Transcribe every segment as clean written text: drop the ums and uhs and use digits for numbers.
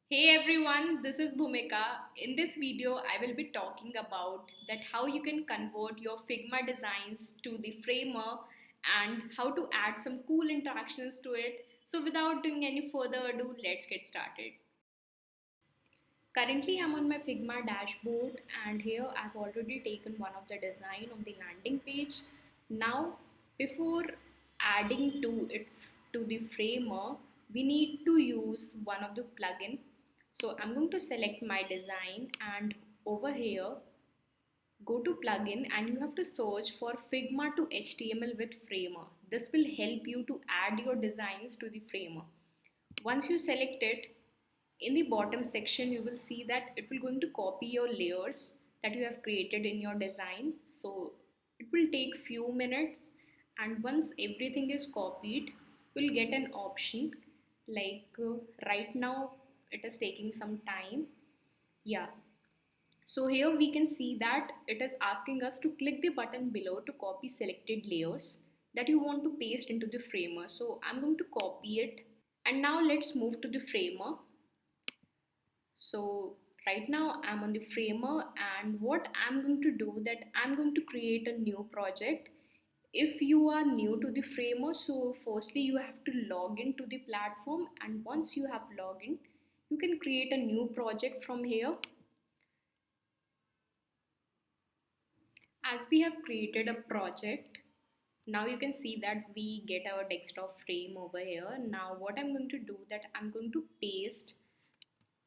Hey everyone, this is Bhumika. In this video, I will be talking about that how you can convert your Figma designs to the Framer and how to add some cool interactions to it. So without doing any further ado, let's get started. Currently, I'm on my Figma dashboard and here I've already taken one of the design on the landing page. Now, before adding to it to the framer, we need to use one of the plugin. So I'm going to select my design and over here, go to plugin and you have to search for Figma to HTML with Framer. This will help you to add your designs to the Framer. Once you select it, in the bottom section you will see that it will going to copy your layers that you have created in your design. So it will take few minutes, and once everything is copied, you will get an option like right now it is taking some time. Yeah, so here we can see that it is asking us to click the button below to copy selected layers that you want to paste into the framer. So I'm going to copy it, and now let's move to the framer. So right now I'm on the framer, and what I'm going to do that I'm going to create a new project. If you are new to the framer, so firstly you have to log into the platform, and once you have logged in, you can create a new project from here. As we have created a project, now you can see that we get our desktop frame over here. Now what I'm going to do that I'm going to paste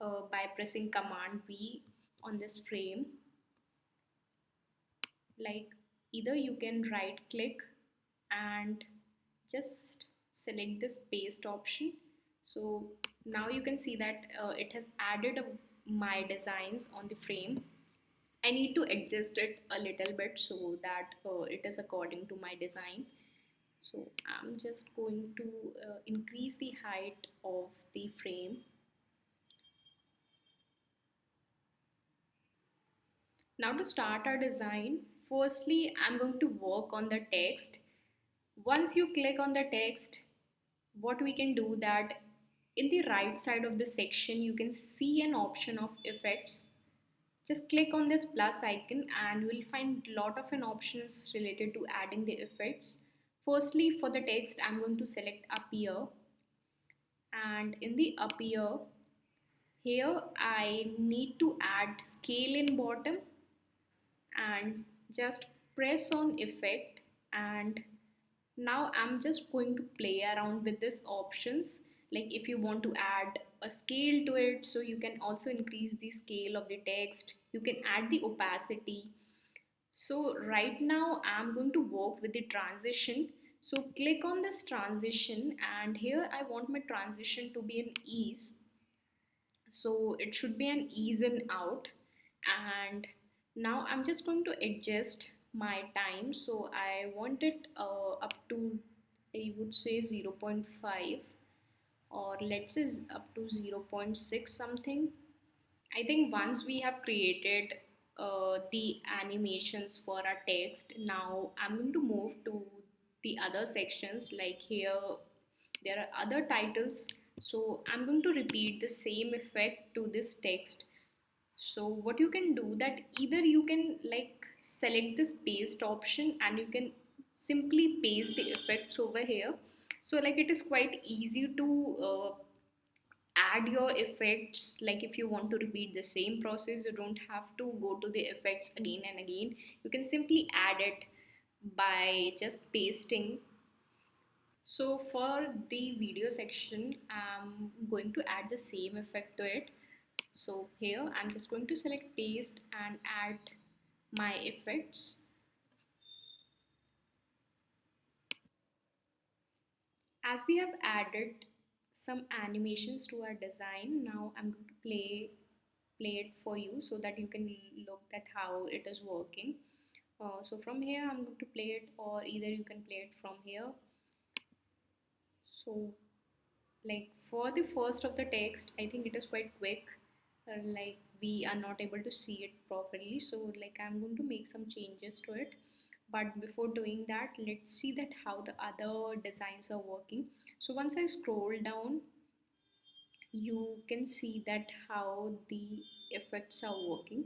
by pressing command V on this frame. Like, either you can right click and just select this paste option. So now you can see that it has added my designs on the frame. I need to adjust it a little bit so that it is according to my design. So I'm just going to increase the height of the frame. Now to start our design, firstly I'm going to work on the text. Once you click on the text, what we can do that in the right side of the section you can see an option of effects. Just click on this plus icon and you will find a lot of an options related to adding the effects. Firstly, for the text I'm going to select appear, and in the appear, here I need to add scale in bottom, and just press on effect, and now I'm just going to play around with these options. Like, if you want to add a scale to it, so you can also increase the scale of the text, you can add the opacity. So right now I'm going to work with the transition. So click on this transition, and here I want my transition to be an ease. So it should be an ease in out, and now I'm just going to adjust my time. So I want it up to, I would say, 0.5, or let's say up to 0.6 something. I think once we have created the animations for our text, now I'm going to move to the other sections. Like, here there are other titles, so I'm going to repeat the same effect to this text. So what you can do that either you can like select this paste option and you can simply paste the effects over here. So like, it is quite easy to add your effects. Like, if you want to repeat the same process, you don't have to go to the effects again and again. You can simply add it by just pasting. So for the video section, I'm going to add the same effect to it. So here I'm just going to select paste and add my effects. As we have added some animations to our design, now I'm going to play it for you so that you can look at how it is working. So from here I'm going to play it, or either you can play it from here. So like, for the first of the text, I think it is quite quick. Like, we are not able to see it properly, so like I'm going to make some changes to it. But before doing that, let's see that how the other designs are working. So once I scroll down, you can see that how the effects are working.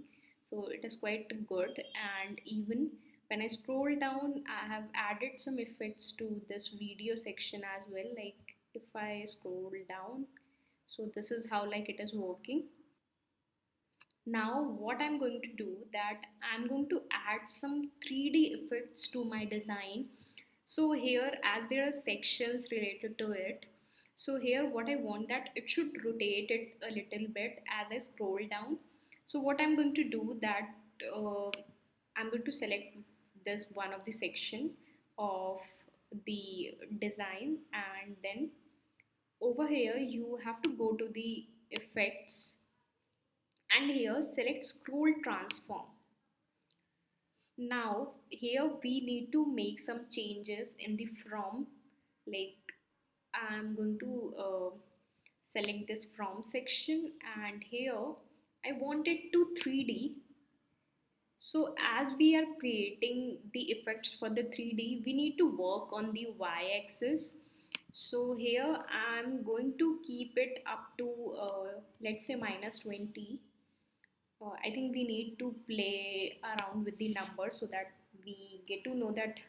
So it is quite good, and even when I scroll down, I have added some effects to this video section as well. Like if I scroll down, so this is how like it is working. Now what I'm going to do that I'm going to add some 3D effects to my design. So here, as there are sections related to it, so here what I want that it should rotate it a little bit as I scroll down. So what I'm going to do that uh, I'm going to select this one of the section of the design, and then over here you have to go to the effects, and here select scroll transform. Now here we need to make some changes in the from, like I'm going to select this from section, and here I want it to 3D. So as we are creating the effects for the 3D, we need to work on the y-axis. So here I'm going to keep it up to let's say -20. I think we need to play around with the numbers so that we get to know that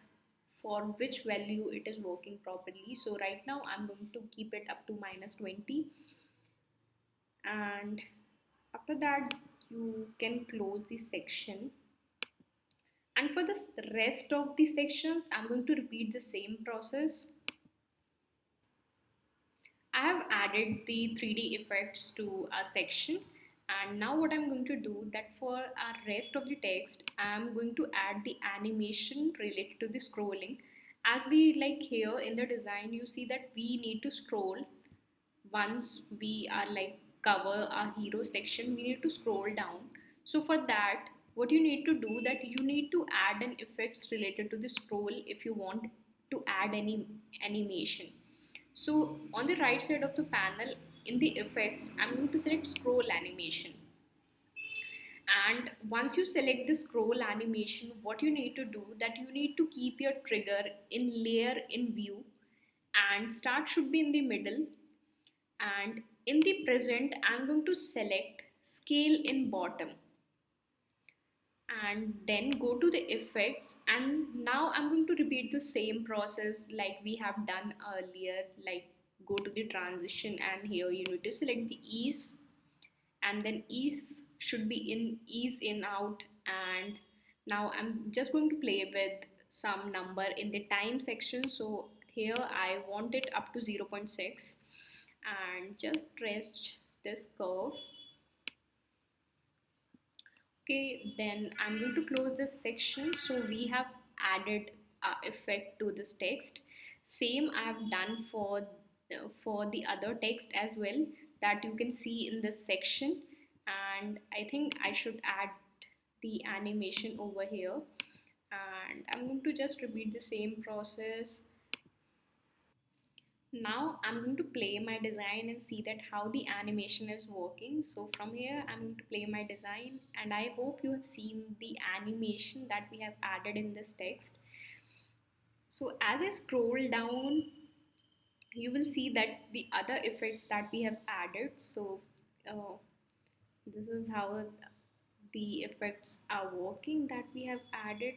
for which value it is working properly. So right now I'm going to keep it up to -20, and after that you can close the section. And for the rest of the sections, I'm going to repeat the same process. I have added the 3D effects to a section, and now what I'm going to do that for our rest of the text I'm going to add the animation related to the scrolling. As we like here in the design, you see that we need to scroll once we are like cover our hero section, we need to scroll down. So for that what you need to do that you need to add an effects related to the scroll if you want to add any animation. So on the right side of the panel in the effects, I'm going to select scroll animation. And once you select the scroll animation, what you need to do that you need to keep your trigger in layer in view, and start should be in the middle, and in the present I'm going to select scale in bottom, and then go to the effects, and now I'm going to repeat the same process like we have done earlier. Like go to the transition, and here you need to select the ease, and then ease should be in ease in out. And now I'm just going to play with some number in the time section. So here I want it up to 0.6, and just stretch this curve. Okay, then I'm going to close this section. So we have added effect to this text. Same I have done for the other text as well, that you can see in this section. And I think I should add the animation over here. And I'm going to just repeat the same process. Now I'm going to play my design and see that how the animation is working. So from here I'm going to play my design, and I hope you have seen the animation that we have added in this text. So as I scroll down, you will see that the other effects that we have added. So uh, this is how the effects are working that we have added.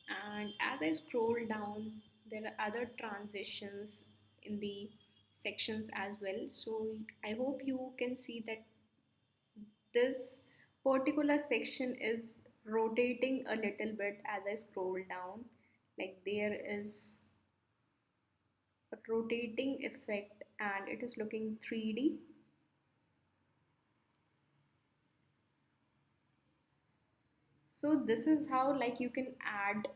And as I scroll down, there are other transitions in the sections as well. So I hope you can see that this particular section is rotating a little bit as I scroll down. Like there is a rotating effect and it is looking 3D. So this is how like you can add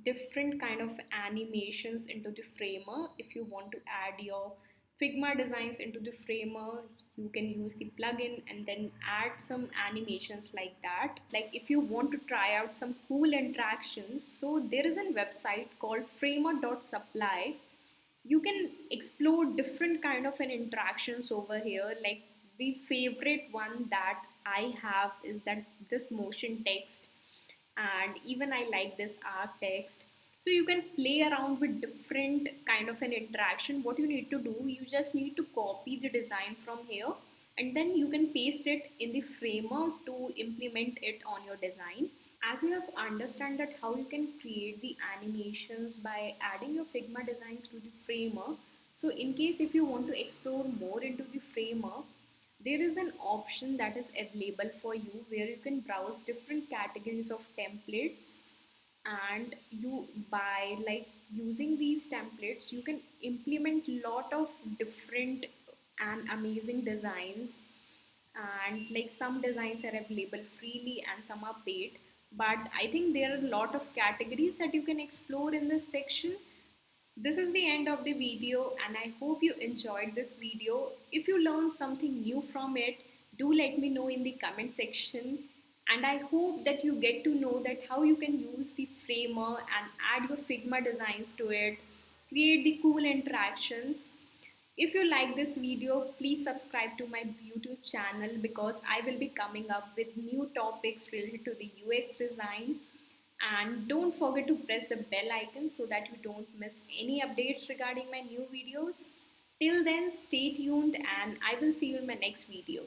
different kind of animations into the framer. If you want to add your Figma designs into the framer, you can use the plugin and then add some animations like that. Like if you want to try out some cool interactions, so there is a website called framer.supply. You can explore different kind of an interactions over here. Like the favorite one that I have is that this motion text, and even I like this art text. So you can play around with different kind of an interaction. What you need to do, you just need to copy the design from here, and then you can paste it in the framer to implement it on your design. As you have understand that how you can create the animations by adding your Figma designs to the framer. So in case if you want to explore more into the framer, there is an option that is available for you where you can browse different categories of templates, and you, by like using these templates, you can implement lot of different and amazing designs. And like some designs are available freely and some are paid, but I think there are a lot of categories that you can explore in this section. This is the end of the video, and I hope you enjoyed this video. If you learned something new from it, do let me know in the comment section. And I hope that you get to know that how you can use the framer and add your Figma designs to it, create the cool interactions. If you like this video, please subscribe to my YouTube channel because I will be coming up with new topics related to the UX design. And don't forget to press the bell icon so that you don't miss any updates regarding my new videos. Till then, stay tuned and I will see you in my next video.